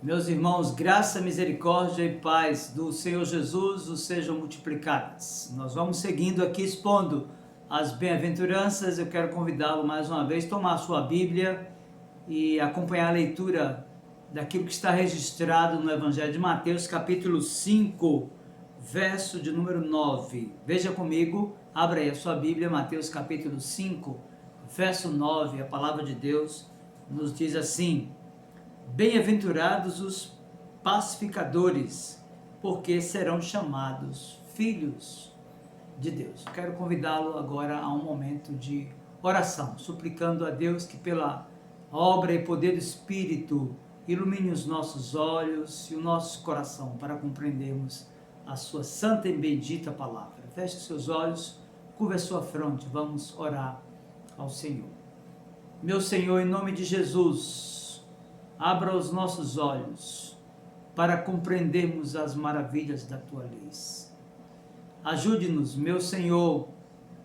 Meus irmãos, graça, misericórdia e paz do Senhor Jesus os sejam multiplicadas. Nós vamos seguindo aqui expondo as bem-aventuranças. Eu quero convidá-lo mais uma vez a tomar a sua Bíblia e acompanhar a leitura daquilo que está registrado no Evangelho de Mateus, capítulo 5, verso de número 9. Veja comigo, abra aí a sua Bíblia, Mateus capítulo 5, verso 9. A palavra de Deus nos diz assim: Bem-aventurados os pacificadores, porque serão chamados filhos de Deus. Quero convidá-lo agora a um momento de oração, suplicando a Deus que pela obra e poder do Espírito ilumine os nossos olhos e o nosso coração para compreendermos a sua santa e bendita palavra. Feche seus olhos, curva a sua fronte, vamos orar ao Senhor. Meu Senhor, em nome de Jesus, abra os nossos olhos para compreendermos as maravilhas da Tua lei. Ajude-nos, meu Senhor,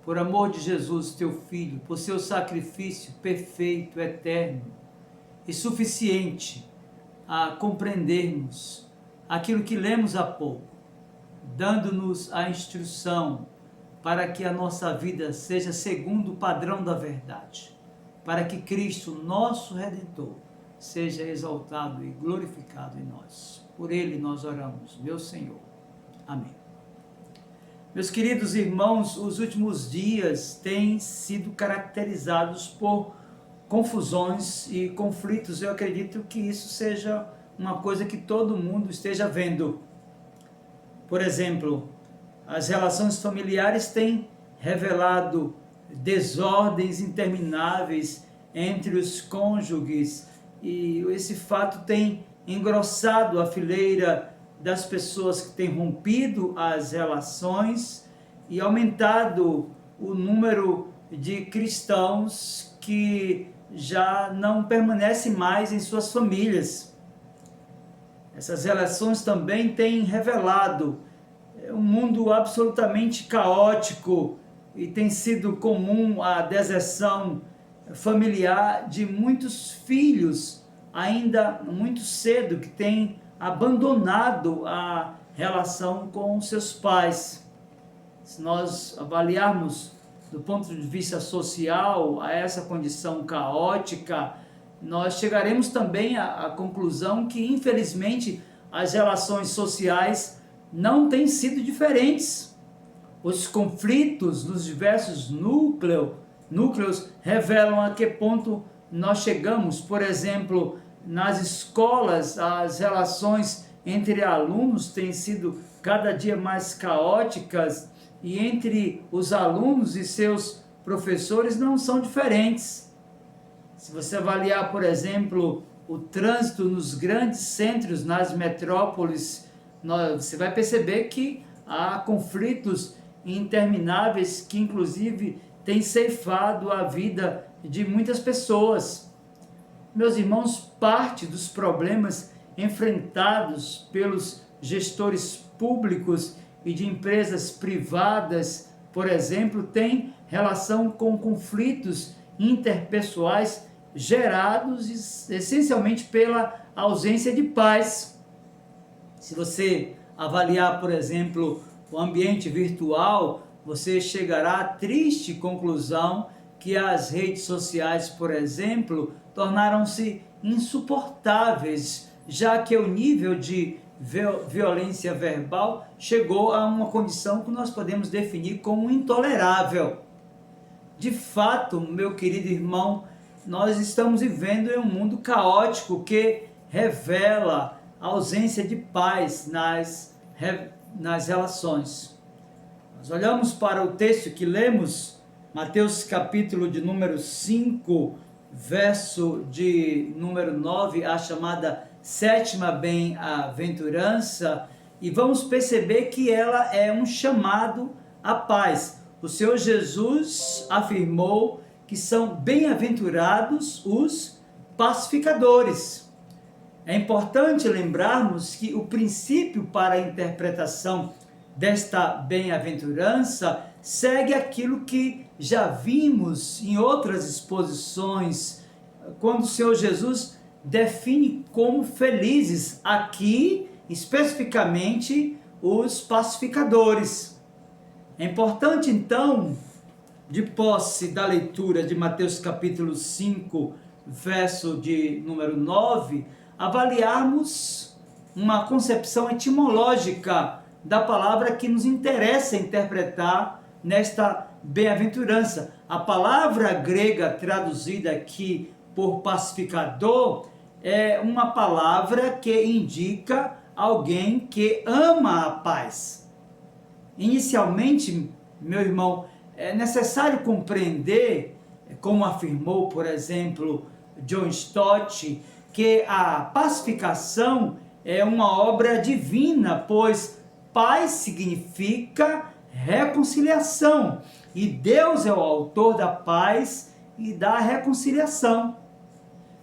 por amor de Jesus, Teu Filho, por seu sacrifício perfeito, eterno e suficiente a compreendermos aquilo que lemos há pouco, dando-nos a instrução para que a nossa vida seja segundo o padrão da verdade, para que Cristo, nosso Redentor, seja exaltado e glorificado em nós. Por Ele nós oramos, meu Senhor. Amém. Meus queridos irmãos, os últimos dias têm sido caracterizados por confusões e conflitos. Eu acredito que isso seja uma coisa que todo mundo esteja vendo. Por exemplo, as relações familiares têm revelado desordens intermináveis entre os cônjuges, e esse fato tem engrossado a fileira das pessoas que têm rompido as relações e aumentado o número de cristãos que já não permanecem mais em suas famílias. Essas relações também têm revelado um mundo absolutamente caótico e tem sido comum a deserção familiar de muitos filhos, ainda muito cedo, que têm abandonado a relação com seus pais. Se nós avaliarmos do ponto de vista social a essa condição caótica, nós chegaremos também à conclusão que, infelizmente, as relações sociais não têm sido diferentes. Os conflitos nos diversos núcleos revelam a que ponto nós chegamos. Por exemplo, nas escolas, as relações entre alunos têm sido cada dia mais caóticas e entre os alunos e seus professores não são diferentes. Se você avaliar, por exemplo, o trânsito nos grandes centros, nas metrópoles, você vai perceber que há conflitos intermináveis que, inclusive, têm ceifado a vida de muitas pessoas. Meus irmãos, parte dos problemas enfrentados pelos gestores públicos e de empresas privadas, por exemplo, tem relação com conflitos interpessoais gerados essencialmente pela ausência de paz. Se você avaliar, por exemplo, o ambiente virtual, você chegará à triste conclusão que as redes sociais, por exemplo, tornaram-se insuportáveis, já que o nível de violência verbal chegou a uma condição que nós podemos definir como intolerável. De fato, meu querido irmão, nós estamos vivendo em um mundo caótico que revela a ausência de paz nas relações. Nós olhamos para o texto que lemos, Mateus capítulo de número 5, verso de número 9, a chamada sétima bem-aventurança, e vamos perceber que ela é um chamado à paz. O Senhor Jesus afirmou que são bem-aventurados os pacificadores. É importante lembrarmos que o princípio para a interpretação desta bem-aventurança segue aquilo que já vimos em outras exposições, quando o Senhor Jesus define como felizes, aqui especificamente os pacificadores. É importante então, de posse da leitura de Mateus capítulo 5, verso de número 9, avaliarmos uma concepção etimológica da palavra que nos interessa interpretar nesta bem-aventurança. A palavra grega traduzida aqui por pacificador é uma palavra que indica alguém que ama a paz. Inicialmente, meu irmão, é necessário compreender, como afirmou, por exemplo, John Stott, que a pacificação é uma obra divina, pois paz significa reconciliação, e Deus é o autor da paz e da reconciliação.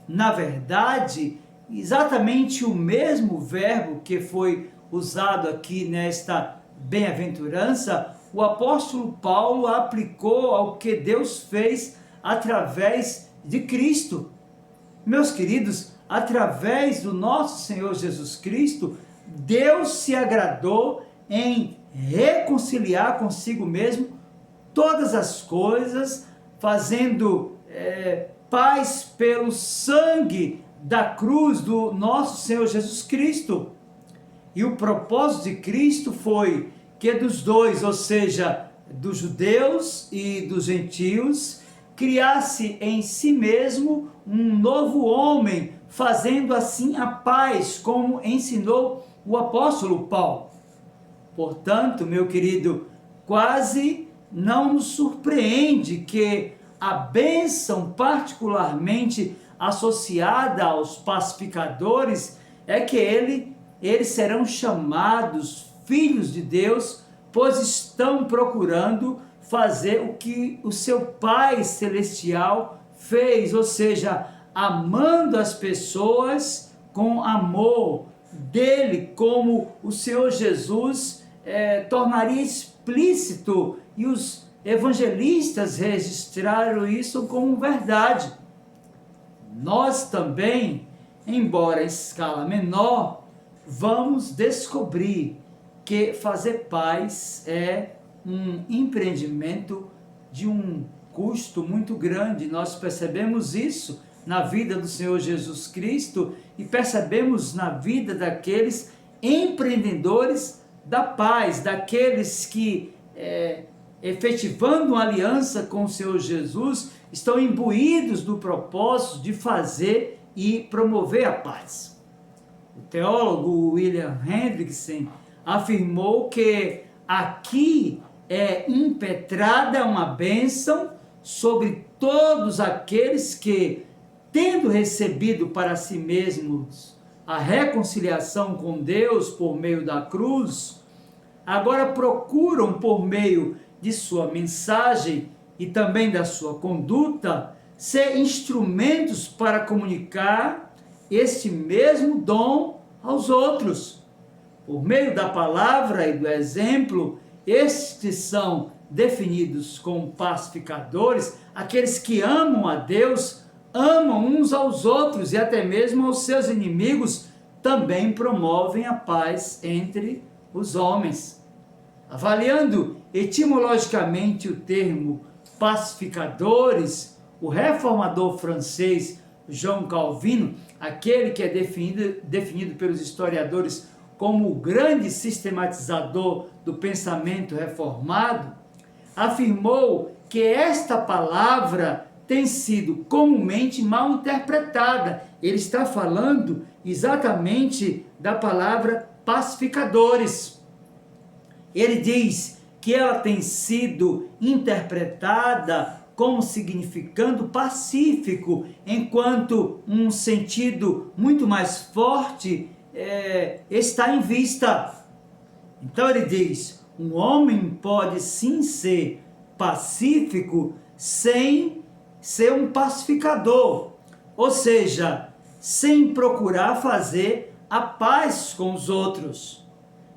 Na verdade, exatamente o mesmo verbo que foi usado aqui nesta bem-aventurança, o apóstolo Paulo aplicou ao que Deus fez através de Cristo. Meus queridos, através do nosso Senhor Jesus Cristo, Deus se agradou em reconciliar consigo mesmo todas as coisas, fazendo paz pelo sangue da cruz do nosso Senhor Jesus Cristo. E o propósito de Cristo foi que dos dois, ou seja, dos judeus e dos gentios, criasse em si mesmo um novo homem, fazendo assim a paz, como ensinou o apóstolo Paulo. Portanto, meu querido, quase não nos surpreende que a bênção particularmente associada aos pacificadores é que eles serão chamados filhos de Deus, pois estão procurando fazer o que o seu Pai Celestial fez, ou seja, amando as pessoas com amor dele, como o Senhor Jesus tornaria explícito, e os evangelistas registraram isso como verdade. Nós também, embora em escala menor, vamos descobrir que fazer paz é um empreendimento de um custo muito grande. Nós percebemos isso na vida do Senhor Jesus Cristo e percebemos na vida daqueles empreendedores da paz, daqueles que, efetivando uma aliança com o Senhor Jesus, estão imbuídos do propósito de fazer e promover a paz. O teólogo William Hendrickson afirmou que aqui é impetrada uma bênção sobre todos aqueles que, tendo recebido para si mesmos a reconciliação com Deus por meio da cruz, agora procuram, por meio de sua mensagem e também da sua conduta, ser instrumentos para comunicar este mesmo dom aos outros. Por meio da palavra e do exemplo, estes são definidos como pacificadores, aqueles que amam a Deus, amam uns aos outros e até mesmo aos seus inimigos, também promovem a paz entre os homens. Avaliando etimologicamente o termo pacificadores, o reformador francês João Calvino, aquele que é definido pelos historiadores como o grande sistematizador do pensamento reformado, afirmou que esta palavra tem sido comumente mal interpretada. Ele está falando exatamente da palavra pacificadores. Ele diz que ela tem sido interpretada como significando pacífico, enquanto um sentido muito mais forte está em vista. Então ele diz, um homem pode sim ser pacífico sem ser um pacificador, ou seja, sem procurar fazer a paz com os outros.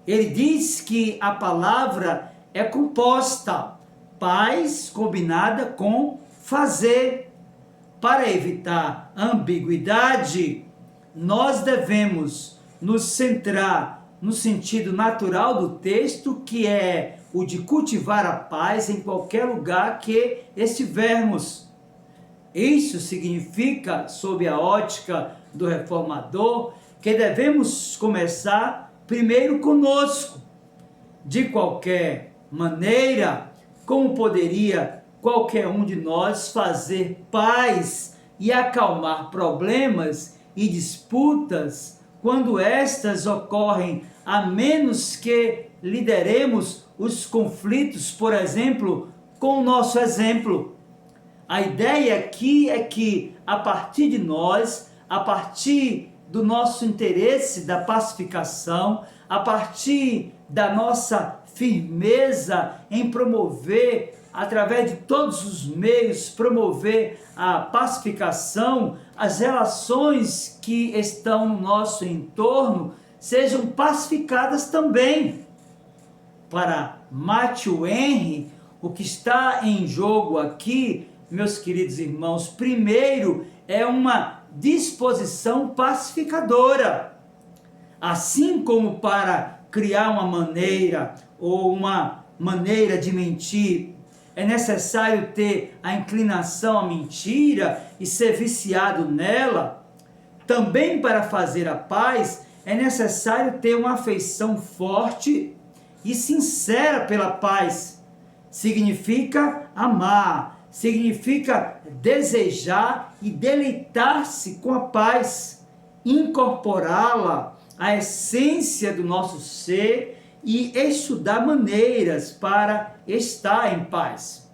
Ele diz que a palavra é composta, paz combinada com fazer. Para evitar ambiguidade, nós devemos nos centrar no sentido natural do texto, que é o de cultivar a paz em qualquer lugar que estivermos. Isso significa, sob a ótica do reformador, que devemos começar primeiro conosco. De qualquer maneira, como poderia qualquer um de nós fazer paz e acalmar problemas e disputas quando estas ocorrem, a menos que lideremos os conflitos, por exemplo, com o nosso exemplo? A ideia aqui é que, a partir de nós, a partir do nosso interesse da pacificação, a partir da nossa firmeza em promover, através de todos os meios, promover a pacificação, as relações que estão no nosso entorno sejam pacificadas também. Para Matthew Henry, o que está em jogo aqui, meus queridos irmãos, primeiro é uma disposição pacificadora. Assim como para criar uma maneira ou uma maneira de mentir, é necessário ter a inclinação à mentira e ser viciado nela, também para fazer a paz é necessário ter uma afeição forte e sincera pela paz. Significa amar, significa desejar e deleitar-se com a paz, incorporá-la à essência do nosso ser e estudar maneiras para estar em paz.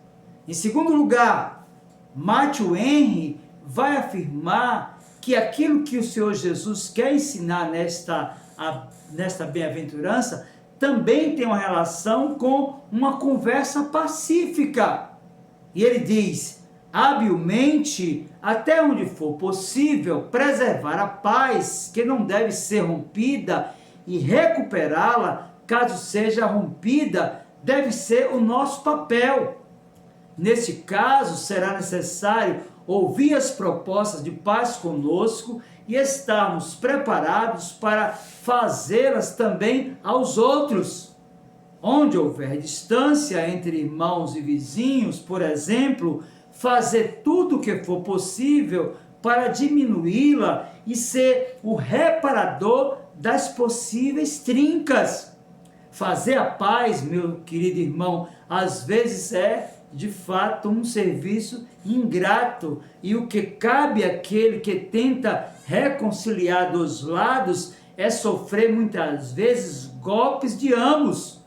Em segundo lugar, Matthew Henry vai afirmar que aquilo que o Senhor Jesus quer ensinar nesta bem-aventurança também tem uma relação com uma conversa pacífica. E ele diz: habilmente, até onde for possível, preservar a paz, que não deve ser rompida, e recuperá-la, caso seja rompida, deve ser o nosso papel. Neste caso, será necessário ouvir as propostas de paz conosco e estarmos preparados para fazê-las também aos outros. Onde houver distância entre irmãos e vizinhos, por exemplo, fazer tudo o que for possível para diminuí-la e ser o reparador das possíveis trincas. Fazer a paz, meu querido irmão, às vezes é de fato um serviço ingrato, e o que cabe àquele que tenta reconciliar dos lados é sofrer muitas vezes golpes de ambos.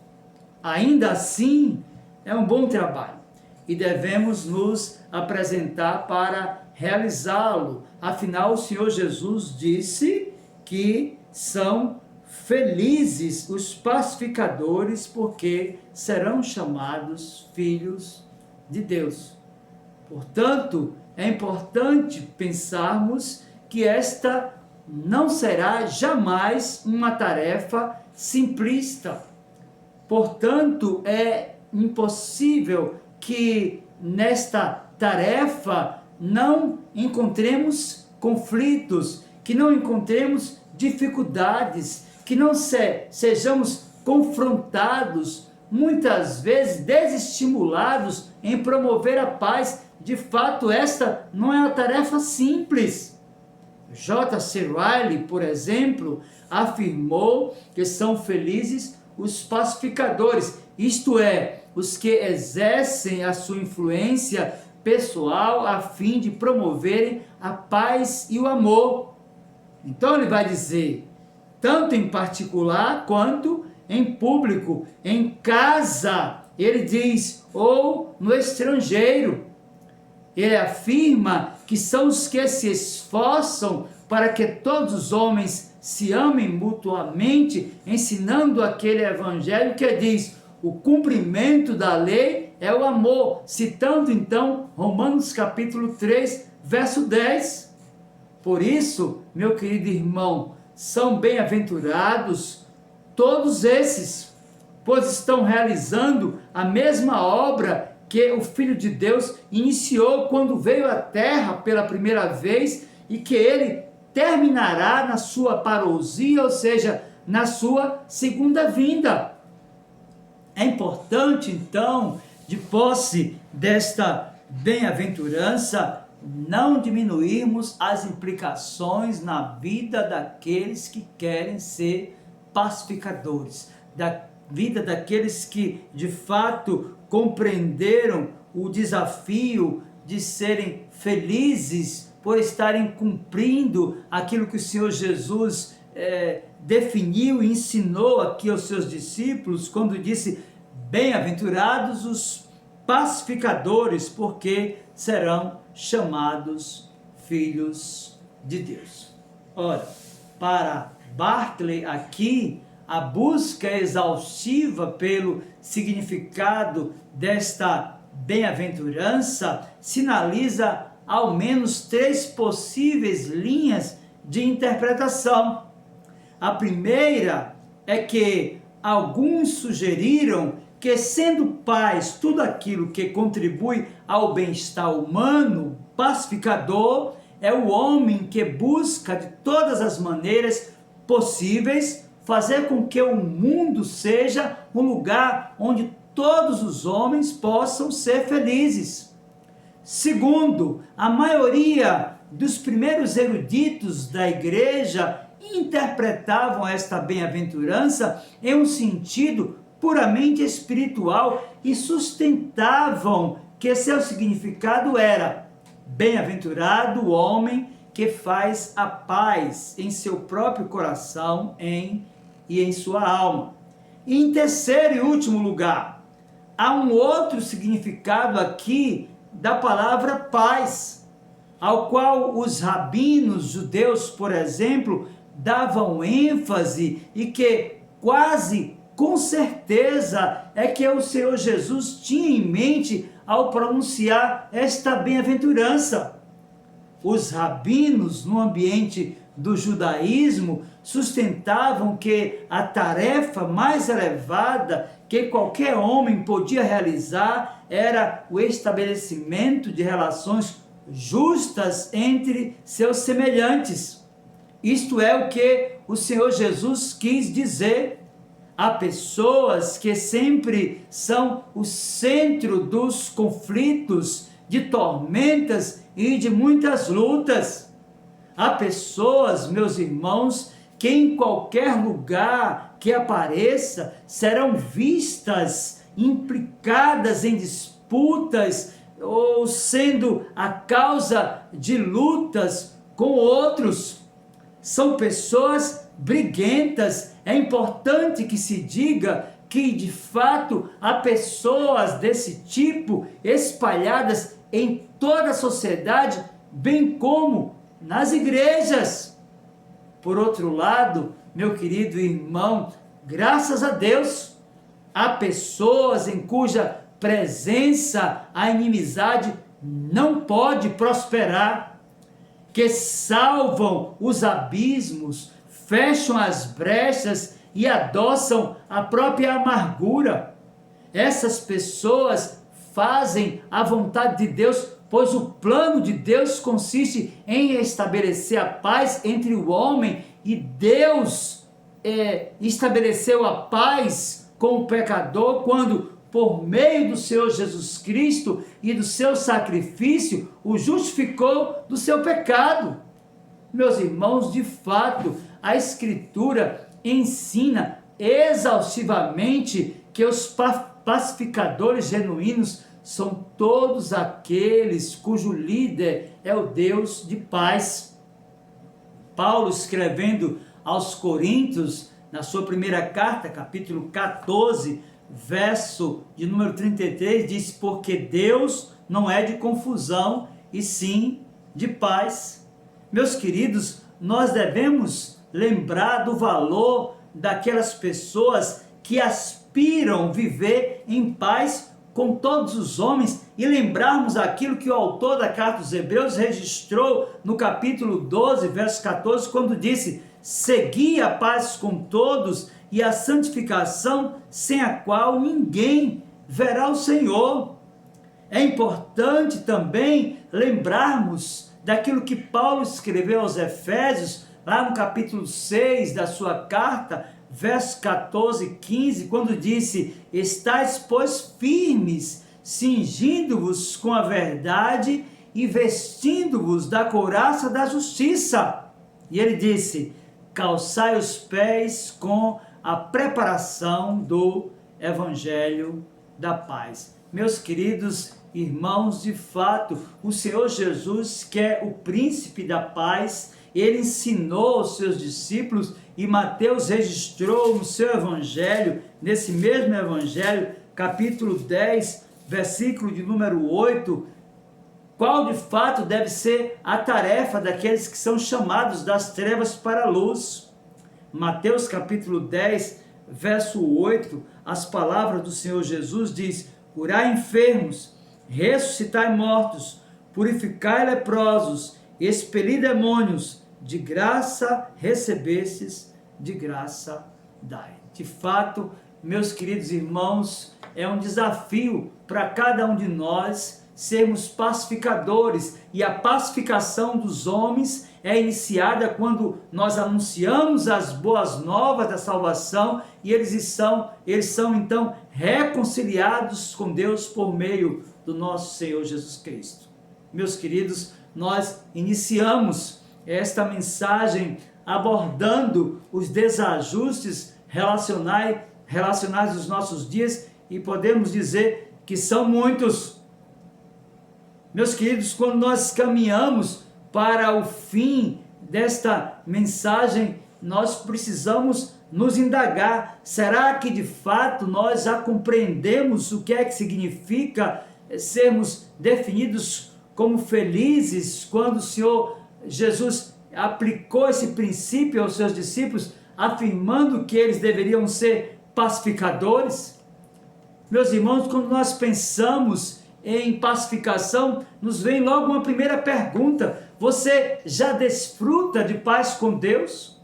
Ainda assim, é um bom trabalho e devemos nos apresentar para realizá-lo. Afinal, o Senhor Jesus disse que são felizes os pacificadores, porque serão chamados filhos de Deus. Portanto, é importante pensarmos que esta não será jamais uma tarefa simplista. Portanto, é impossível que nesta tarefa não encontremos conflitos, que não encontremos dificuldades, que não sejamos confrontados, muitas vezes desestimulados em promover a paz. De fato, esta não é uma tarefa simples. J.C. Ryle, por exemplo, afirmou que são felizes os pacificadores, isto é, os que exercem a sua influência pessoal a fim de promoverem a paz e o amor. Então ele vai dizer, tanto em particular quanto em público, em casa, ele diz, ou no estrangeiro. Ele afirma que são os que se esforçam para que todos os homens se amem mutuamente, ensinando aquele evangelho que diz, o cumprimento da lei é o amor, citando então Romanos capítulo 3, verso 10. Por isso, meu querido irmão, são bem-aventurados todos esses, pois estão realizando a mesma obra que o Filho de Deus iniciou quando veio à terra pela primeira vez e que ele terminará na sua parousia, ou seja, na sua segunda vinda. É importante, então, de posse desta bem-aventurança, não diminuirmos as implicações na vida daqueles que querem ser pacificadores, da vida daqueles que, de fato, compreenderam o desafio de serem felizes por estarem cumprindo aquilo que o Senhor Jesus definiu e ensinou aqui aos seus discípulos, quando disse: bem-aventurados os pacificadores, porque serão chamados filhos de Deus. Ora, para Barclay aqui, a busca exaustiva pelo significado desta bem-aventurança sinaliza ao menos 3 possíveis linhas de interpretação. A primeira é que alguns sugeriram que, sendo paz tudo aquilo que contribui ao bem-estar humano, pacificador é o homem que busca de todas as maneiras possíveis fazer com que o mundo seja um lugar onde todos os homens possam ser felizes. Segundo, a maioria dos primeiros eruditos da igreja interpretavam esta bem-aventurança em um sentido puramente espiritual e sustentavam que seu significado era: bem-aventurado o homem que faz a paz em seu próprio coração e em sua alma. E em terceiro e último lugar, há um outro significado aqui da palavra paz, ao qual os rabinos judeus, por exemplo, davam ênfase e que quase com certeza é que o Senhor Jesus tinha em mente ao pronunciar esta bem-aventurança. Os rabinos, no ambiente do judaísmo, sustentavam que a tarefa mais elevada que qualquer homem podia realizar era o estabelecimento de relações justas entre seus semelhantes. Isto é o que o Senhor Jesus quis dizer. Há pessoas que sempre são o centro dos conflitos, de tormentas e de muitas lutas. Há pessoas, meus irmãos, que em qualquer lugar que apareça serão vistas, implicadas em disputas ou sendo a causa de lutas com outros. São pessoas briguentas. É importante que se diga que, de fato, há pessoas desse tipo espalhadas em toda a sociedade, bem como nas igrejas. Por outro lado, meu querido irmão, graças a Deus, há pessoas em cuja presença a inimizade não pode prosperar, que salvam os abismos, fecham as brechas e adoçam a própria amargura. Essas pessoas fazem a vontade de Deus, pois o plano de Deus consiste em estabelecer a paz entre o homem e Deus. Estabeleceu a paz com o pecador quando, por meio do Senhor Jesus Cristo e do seu sacrifício, o justificou do seu pecado. Meus irmãos, de fato, a Escritura ensina exaustivamente que os pacificadores genuínos são todos aqueles cujo líder é o Deus de paz. Paulo, escrevendo aos Coríntios, na sua primeira carta, capítulo 14, verso de número 33, diz: porque Deus não é de confusão, e sim de paz. Meus queridos, nós devemos lembrar do valor daquelas pessoas que aspiram viver em paz com todos os homens e lembrarmos aquilo que o autor da carta aos Hebreus registrou no capítulo 12, verso 14, quando disse: segui a paz com todos e a santificação, sem a qual ninguém verá o Senhor. É importante também lembrarmos daquilo que Paulo escreveu aos Efésios, lá no capítulo 6 da sua carta, versos 14 e 15, quando disse: estais, pois, firmes, cingindo-vos com a verdade e vestindo-vos da couraça da justiça. E ele disse: calçai os pés com a preparação do evangelho da paz. Meus queridos irmãos, de fato, o Senhor Jesus, que é o príncipe da paz, ele ensinou aos seus discípulos, e Mateus registrou no seu evangelho, nesse mesmo evangelho, capítulo 10, versículo de número 8, qual de fato deve ser a tarefa daqueles que são chamados das trevas para a luz. Mateus capítulo 10, verso 8, as palavras do Senhor Jesus diz: curai enfermos, ressuscitai mortos, purificai leprosos, expeli demônios, de graça recebestes, de graça dai. De fato, meus queridos irmãos, é um desafio para cada um de nós sermos pacificadores, e a pacificação dos homens é iniciada quando nós anunciamos as boas novas da salvação, e eles são então reconciliados com Deus por meio do nosso Senhor Jesus Cristo. Meus queridos, nós iniciamos esta mensagem abordando os desajustes relacionais dos nossos dias, e podemos dizer que são muitos. Meus queridos, quando nós caminhamos para o fim desta mensagem, nós precisamos nos indagar: será que de fato nós já compreendemos o que é que significa sermos definidos como felizes, quando o Senhor Jesus aplicou esse princípio aos seus discípulos, afirmando que eles deveriam ser pacificadores? Meus irmãos, quando nós pensamos em pacificação, nos vem logo uma primeira pergunta: você já desfruta de paz com Deus?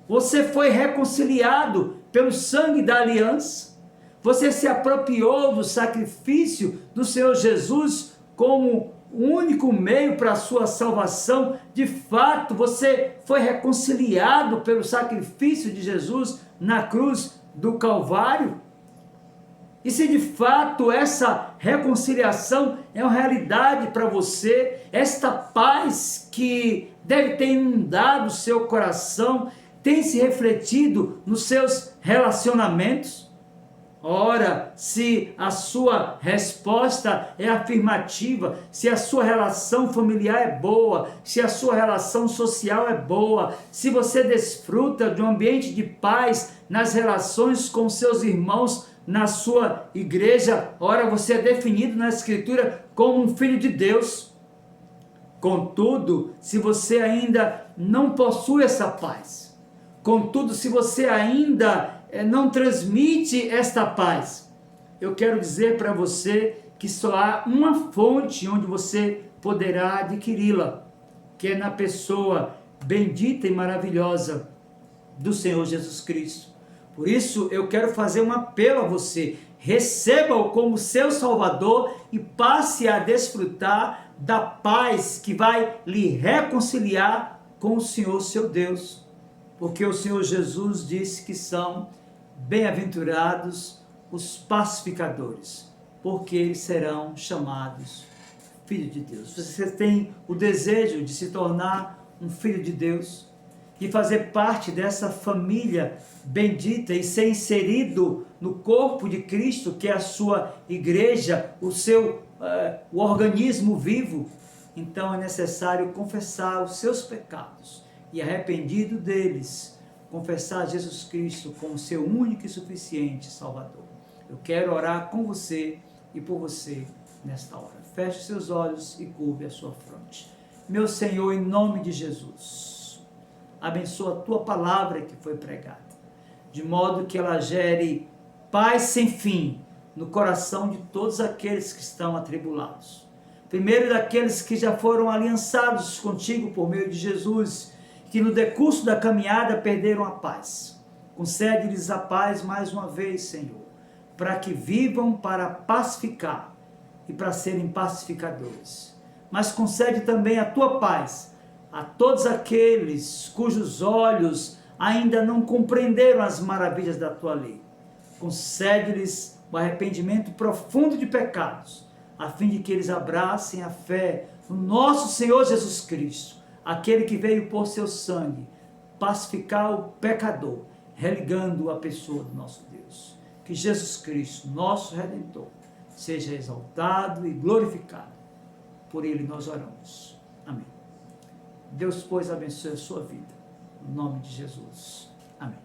Você foi reconciliado pelo sangue da aliança? Você se apropriou do sacrifício do Senhor Jesus como o único meio para a sua salvação? De fato, você foi reconciliado pelo sacrifício de Jesus na cruz do Calvário? E se de fato essa reconciliação é uma realidade para você, esta paz que deve ter inundado o seu coração, tem se refletido nos seus relacionamentos? Ora, se a sua resposta é afirmativa, se a sua relação familiar é boa, se a sua relação social é boa, se você desfruta de um ambiente de paz nas relações com seus irmãos na sua igreja, ora, você é definido na Escritura como um filho de Deus. Contudo, se você ainda não possui essa paz, contudo, se você ainda não transmite esta paz, eu quero dizer para você que só há uma fonte onde você poderá adquiri-la, que é na pessoa bendita e maravilhosa do Senhor Jesus Cristo. Por isso eu quero fazer um apelo a você: receba-o como seu Salvador e passe a desfrutar da paz que vai lhe reconciliar com o Senhor seu Deus, porque o Senhor Jesus disse que são bem-aventurados os pacificadores, porque eles serão chamados filhos de Deus. Você tem o desejo de se tornar um filho de Deus, de fazer parte dessa família bendita e ser inserido no corpo de Cristo, que é a sua igreja, o organismo vivo? Então é necessário confessar os seus pecados e, arrependido deles, confessar Jesus Cristo como seu único e suficiente Salvador. Eu quero orar com você e por você nesta hora. Feche seus olhos e curve a sua fronte. Meu Senhor, em nome de Jesus, abençoa a tua palavra que foi pregada, de modo que ela gere paz sem fim no coração de todos aqueles que estão atribulados. Primeiro, daqueles que já foram aliançados contigo por meio de Jesus, que no decurso da caminhada perderam a paz. Concede-lhes a paz mais uma vez, Senhor, para que vivam para pacificar e para serem pacificadores. mas concede também a tua paz a todos aqueles cujos olhos ainda não compreenderam as maravilhas da tua lei. Concede-lhes o arrependimento profundo de pecados, a fim de que eles abracem a fé no nosso Senhor Jesus Cristo, aquele que veio por seu sangue pacificar o pecador, religando a pessoa do nosso Deus. Que Jesus Cristo, nosso Redentor, seja exaltado e glorificado. Por ele nós oramos. Amém. Deus, pois, abençoe a sua vida. Em nome de Jesus. Amém.